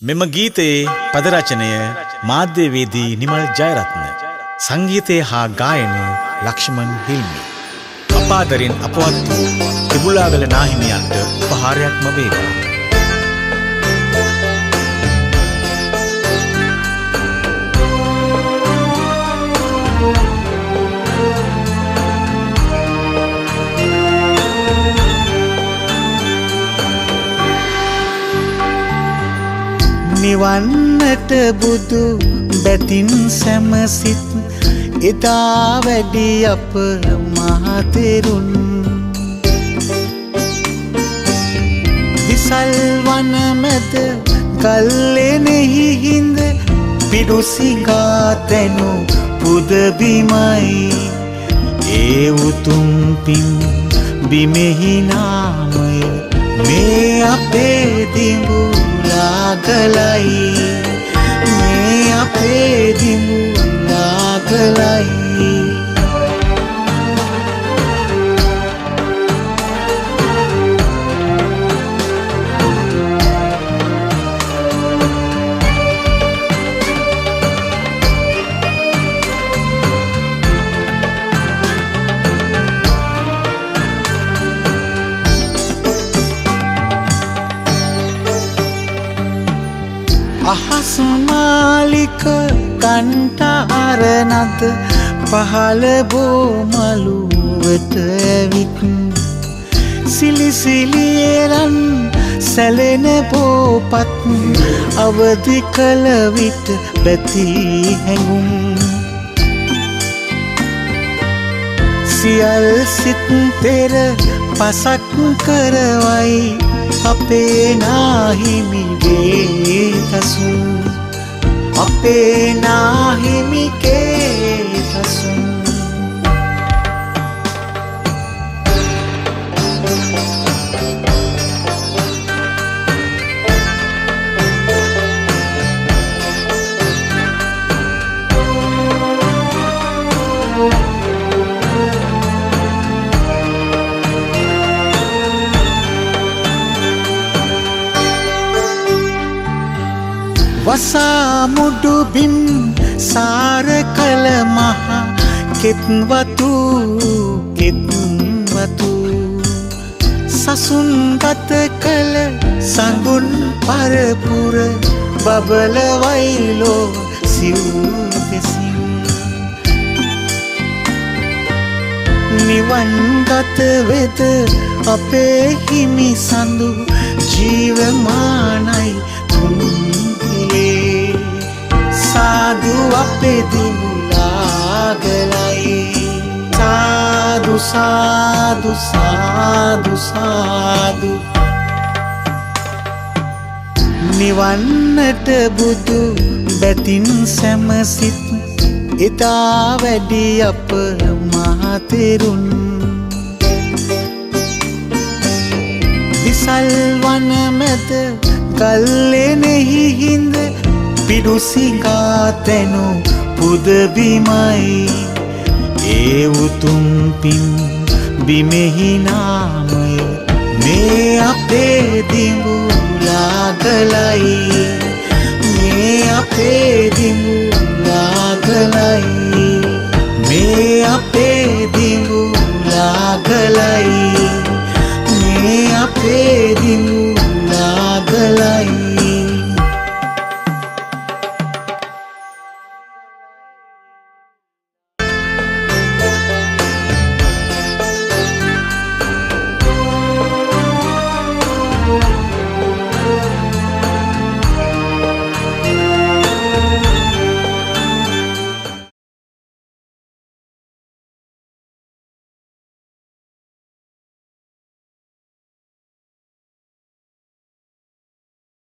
මෙම ගීතයේ පද රචනය මාධ්‍යවේදී නිමල් ජයරත්න, සංගීතය හා ගායනය ලක්ෂ්මන් හිල්මි. අපාදරින් අපවත් වූ තිබුලාගල නාහිමියන්ට උපහාරයක්ම වේවා. නිවන්නට බුදු බැතින් සැමසිත් එදා වැඩි අප මහතෙරුන්. විසල් වන මැද ගල්ලෙනෙහි හිඳ පිඩුසිඟා තැනු පුදබිමයි. ඒ උතුම් පින් බිමෙහි නාමය මේ අපේ දිඹුලාගලයි. මේ අපේ දිඹුලාගලයි. අහස් මාලික කන්ටාරනද පහළ බෝමලුවට ඇවිත් සිලිසිලියරන් සැලෙන බෝපත් අවදි කළ විට බැති හැඟුම්. සියල් සිත් පෙර පසක් කරවයි අපේ නාහිමිගේ තසුන්. අපේ නාහිමිගේ තසුන්. වසා මුඩු බිම් සාර කළ මහා කෙත්වතු කෙත්වතු සසුන් ගත කළ සඟුන් පරපුර බබලවයිලෝ සිව් දෙසින්. නිවන් ගත වෙද අපේ හිමි සඳු ජීවමානයි සාදු අපේ දිඹුලාගලයි. සාදු සාදු සාදු සාදු. නිවන්නට බුදු බැතින් සැමසිත් එදා වැඩි අප මහතෙරුන්. විසල් වන මැද ගල්ලෙනෙහි හිඳ පිඩුසිඟා තැනු පුදබිමයි. ඒ උතුම් පින් බිමෙහි නාමය මේ අපේ දිඹුලාගලයි. මේ අපේ දිඹුලාගලයි. මේ අපේ දිඹුලාගලයි. මේ අපේ දිඹුලාගලයි.